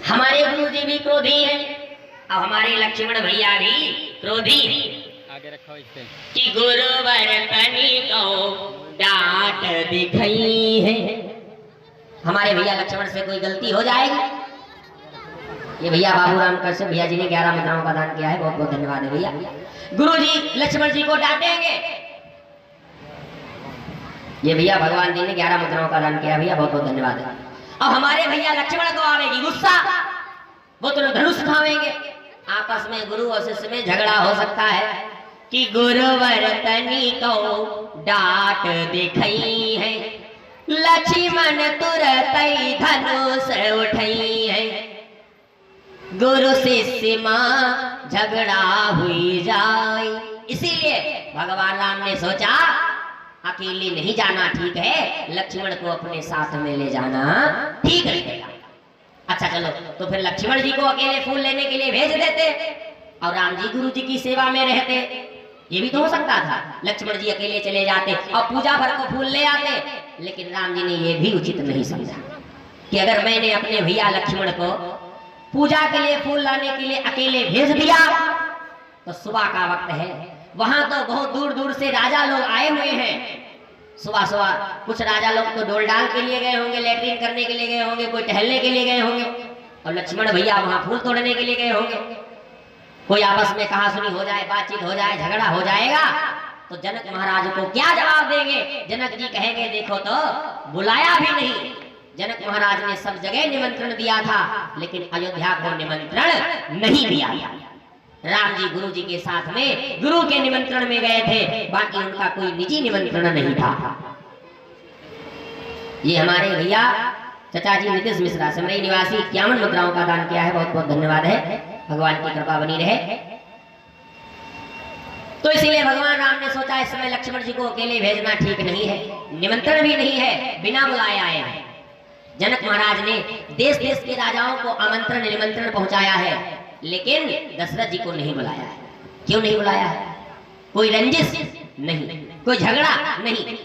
हमारे गुरु जी भी क्रोधी हैं, अब हमारे लक्ष्मण भैया भी क्रोधी हैं। आगे रखो इससे कि गुरुवर तनी को डांट दिखाई है। हमारे भैया लक्ष्मण से कोई गलती हो जाएगी। ये भैया बाबूराम कश्यप भैया जी ने 11 मुद्राओं का दान किया है, बहुत बहुत धन्यवाद है भैया। गुरु जी लक्ष्मण जी को डांटेंगे। ये भैया भगवान जी ने 11 मुद्राओं का दान किया, भैया बहुत बहुत धन्यवाद है। अब हमारे भैया लक्ष्मण को आवेगी गुस्सा, वो तो धनुष उठावेंगे। आपस में गुरु और शिष्य में झगड़ा हो सकता है कि गुरुवर तनी को डांट दिखाई है, लक्ष्मण तुरंत ही धनुष उठाई है। गुरु शिष्य मां झगड़ा हुई जाए, इसीलिए भगवान राम ने सोचा अकेले नहीं जाना ठीक है, लक्ष्मण को अपने साथ में ले जाना ठीक रहेगा। अच्छा चलो, तो फिर लक्ष्मण जी को अकेले फूल लेने के लिए भेज देते और राम जी गुरु जी की सेवा में रहते। ये भी तो हो सकता था, लक्ष्मण जी अकेले चले जाते और पूजा भर को फूल ले आते। लेकिन राम जी ने यह भी उचित नहीं समझा कि अगर मैंने अपने भैया लक्ष्मण को पूजा के लिए फूल लाने के लिए अकेले भेज दिया तो सुबह का वक्त है, वहां तो बहुत दूर दूर से राजा लोग आए हुए हैं। सुबह सुबह कुछ राजा लोग तो डोल डाल के लिए गए होंगे, लेटरिन करने के लिए गए होंगे, कोई टहलने के लिए गए होंगे और लक्ष्मण भैया वहां फूल तोड़ने के लिए गए होंगे। कोई आपस में कहा सुनी हो जाए, बातचीत हो जाए, झगड़ा हो जाएगा तो जनक महाराज को क्या जवाब देंगे? जनक जी कहेंगे देखो तो बुलाया भी नहीं। जनक महाराज ने सब जगह निमंत्रण दिया था लेकिन अयोध्या को निमंत्रण नहीं दिया। राम जी गुरु जी के साथ में गुरु के निमंत्रण में गए थे, बाकी उनका कोई निजी निमंत्रण नहीं था। ये हमारे भैया चचा जी नीतीश मिश्रा सिमरई निवासी 51 मुद्राओं का दान किया है, बहुत बहुत धन्यवाद है। भगवान की कृपा बनी रहे। तो इसीलिए भगवान राम ने सोचा इस समय लक्ष्मण जी को अकेले भेजना ठीक नहीं है, निमंत्रण भी नहीं है, बिना बुलाए आए हैं। जनक महाराज ने देश देश के राजाओं को आमंत्रण निमंत्रण पहुंचाया है, लेकिन दशरथ जी को नहीं बुलाया है। क्यों नहीं बुलाया है? कोई रंजिश नहीं, कोई झगड़ा नहीं,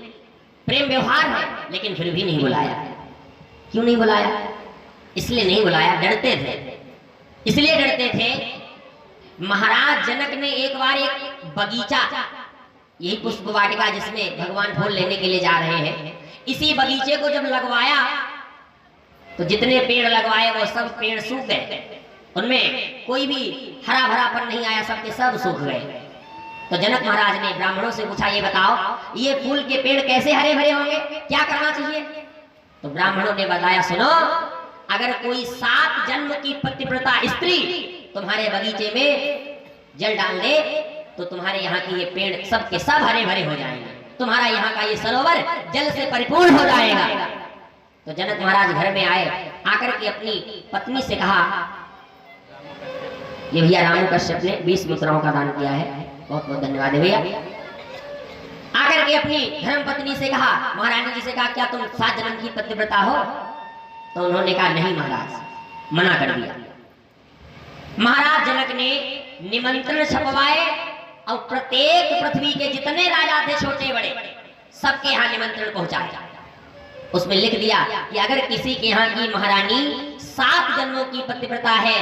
प्रेम व्यवहार है, लेकिन फिर भी नहीं बुलाया। क्यों नहीं बुलाया? इसलिए नहीं बुलाया, डरते थे। इसलिए डरते थे, महाराज जनक ने एक बार एक बगीचा, यही पुष्प वाटिका जिसमें भगवान फूल लेने के लिए जा रहे हैं, इसी बगीचे को जब लगवाया तो जितने पेड़ लगवाए वो सब पेड़ सूख गए, उनमें कोई भी हरा भरापन नहीं आया, सबके सब सूख गए। तो जनक महाराज ने ब्राह्मणों से पूछा, ये बताओ ये फूल के पेड़ कैसे हरे भरे होंगे, क्या करना चाहिए? तो ब्राह्मणों ने बताया, सुनो, अगर कोई 7 जन्म की पतिव्रता स्त्री तुम्हारे बगीचे में जल डाल दे तो तुम्हारे यहाँ की ये पेड़ सब के सब हरे भरे हो जाएंगे, तुम्हारा यहाँ का ये सरोवर जल से परिपूर्ण हो जाएगा। तो जनक महाराज घर में आए, आकर के अपनी पत्नी से कहा, ये भैया रामू कश्यप ने 20 मुद्राओं का दान किया है, बहुत बहुत धन्यवाद है भैया। आकर के अपनी धर्म पत्नी से कहा, महारानी जी से कहा, क्या तुम 7 जन्म की पतिव्रता हो? तो उन्होंने कहा नहीं महाराज, मना कर दिया। महाराज जनक ने निमंत्रण छपवाए और प्रत्येक पृथ्वी के जितने राजा थे छोटे बड़े सबके यहाँ निमंत्रण पहुंचाया। उसमें लिख दिया कि अगर किसी के यहाँ की महारानी 7 जन्मों की पतिव्रता है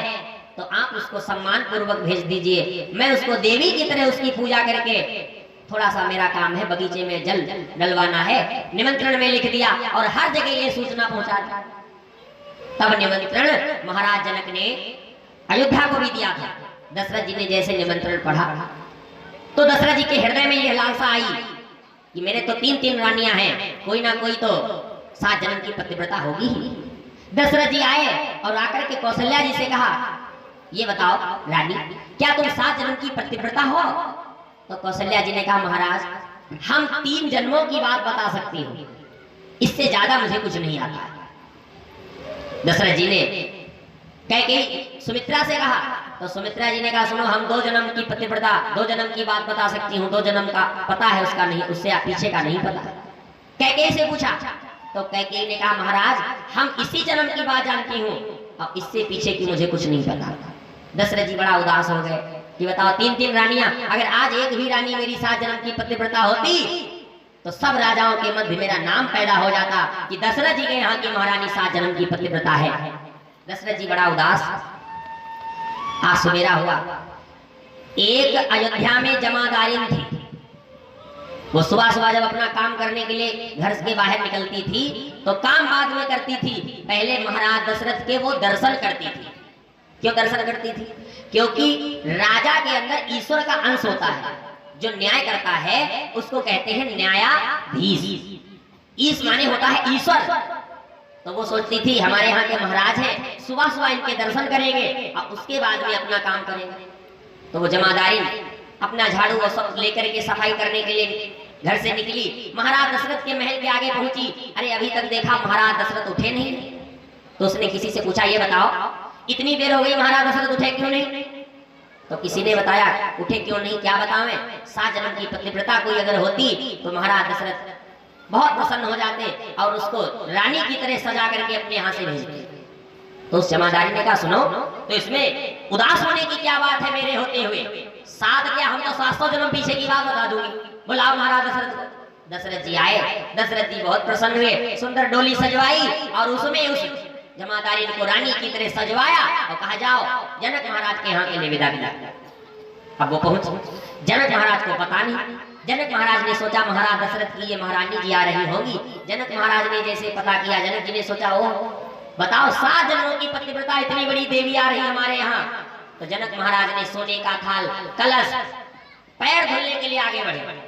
तो आप उसको सम्मान पूर्वक भेज दीजिए, मैं उसको देवी की तरह उसकी पूजा करके, थोड़ा सा मेरा काम है बगीचे में जल डलवाना है। निमंत्रण में लिख दिया और हर जगह ये सूचना पहुंचा दी। तब निमंत्रण महाराज जनक ने अयोध्या को भी दिया था। दशरथ जी ने जैसे निमंत्रण पढ़ा तो दशरथ जी के हृदय में यह लालसा आई कि मेरे तो 3 रानियां हैं, कोई ना कोई तो 7 जन्म की पतिव्रता होगी ही। दशरथ जी आए और आकर के कौशल्या जी से कहा, ये बताओ रानी, क्या तुम 7 जन्म की पतिव्रता हो? तो कौशल्या जी ने कहा, महाराज हम 3 जन्मों की बात बता सकती हूँ, इससे ज्यादा मुझे कुछ नहीं आता। दशरथ जी ने कैकेयी सुमित्रा से कहा, तो सुमित्रा जी ने कहा, सुनो हम 2 जन्म की पतिव्रता, 2 जन्म की बात बता सकती हूँ, 2 जन्म का पता है, उसका नहीं, उससे पीछे का नहीं पता। कैकेयी से पूछा तो कैकेयी ने कहा, महाराज हम इसी जन्म की बात जानती हूँ और इससे पीछे की मुझे कुछ नहीं पता। दशरथ जी बड़ा उदास हो गए कि बताओ 3 रानियां, अगर आज एक भी रानी मेरी 7 जन्म की पतिव्रता होती तो सब राजाओं के मध्य मेरा नाम पैदा हो जाता कि दशरथ जी के यहाँ की महारानी 7 जन्म की पतिव्रता है। दशरथ जी बड़ा उदास। आज सवेरा हुआ, एक अयोध्या में जमादारिन थी। वो सुबह सुबह जब अपना काम करने के लिए घर के बाहर निकलती थी तो काम बाद में करती थी, पहले महाराज दशरथ के वो दर्शन करती थी। क्यों दर्शन करती थी? क्योंकि राजा के अंदर ईश्वर का अंश होता है। जो न्याय करता है उसको कहते हैं न्यायाधीश। ईश माने होता है ईश्वर। तो वो सोचती थी हमारे यहाँ के महाराज हैं, सुबह सुबह इनके दर्शन करेंगे और उसके बाद में अपना काम करेंगे। तो वो जमादारी अपना झाड़ू और सब लेकर के सफाई करने के लिए घर से निकली। महाराज दशरथ के महल के आगे पहुंची। अरे अभी तक देखा महाराज दशरथ उठे नहीं। तो उसने किसी से पूछा, ये बताओ इतनी देर हो गई महाराज दशरथ उठे क्यों नहीं? तो किसी ने बताया उठे क्यों नहीं, क्या बतावें, 7 जन्म की पतिव्रता कोई अगर होती तो महाराज दशरथ बहुत प्रसन्न हो जाते और उसको रानी की तरह सजा करके अपने यहाँ से भेजते। तो उस जमादारी ने कहा सुनो, तो इसमें उदास होने की क्या बात है मेरे होते हुए? 7 क्या, हम तो 700 जन्म पीछे की बात बता दूंगी। बुलाओ महाराज दशरथ को। दशरथ जी आए। दशरथ जी बहुत प्रसन्न हुए, सुंदर डोली सजवाई और उसमें उस जमादारी को रानी की तरह सजवाया और कहा जाओ जनक महाराज के यहाँ के लिए विदा दिला। अब वो पहुंच, जनक महाराज को पता नहीं। जनक महाराज ने सोचा महाराज दशरथ की ये महारानी जी आ रही होगी। जनक महाराज ने जैसे पता किया, जनक जी ने सोचा ओ बताओ 7 जन्मों की पतिव्रता इतनी बड़ी देवी आ रही हमारे यहाँ। तो जनक महाराज ने सोने का थाल, कलश, पैर धुलने के लिए आगे बढ़े।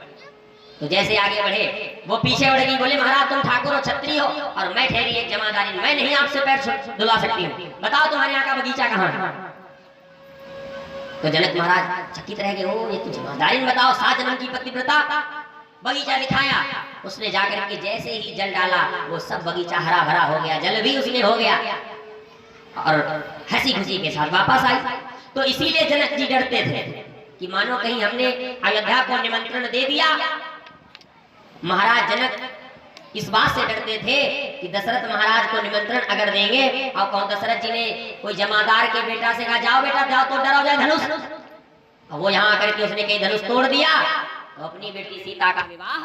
तो जैसे आगे बढ़े वो पीछे बढ़ गई, बोले महाराज तुम ठाकुर हो, क्षत्रिय हो और मैं ठहरी एक जमादारी, मैं नहीं आपसे पैर धुला सकती हूँ, बताओ तुम्हारे यहाँ का बगीचा कहाँ है? तो जनक महाराज चकित रह गए, ओ ये तो जमादारी, बताओ 7 जन्म की पतिव्रता। बगीचा दिखाया। उसने जाकर के जैसे ही जल डाला वो सब बगीचा हरा भरा हो गया, जल भी उसमें हो गया और हंसी खुशी के साथ वापस आई। तो इसीलिए जनक जी डरते थे कि मानो कहीं हमने अयोध्या को निमंत्रण दे दिया। महाराज जनक इस बात से डरते थे कि दशरथ महाराज को निमंत्रण अगर देंगे और कहो दशरथ जी ने कोई जमादार के बेटा से कहा जाओ बेटा जाओ तो डर हो जाए धनुष, और वो यहाँ आकर के उसने कहीं धनुष तोड़ दिया तो अपनी बेटी सीता का विवाह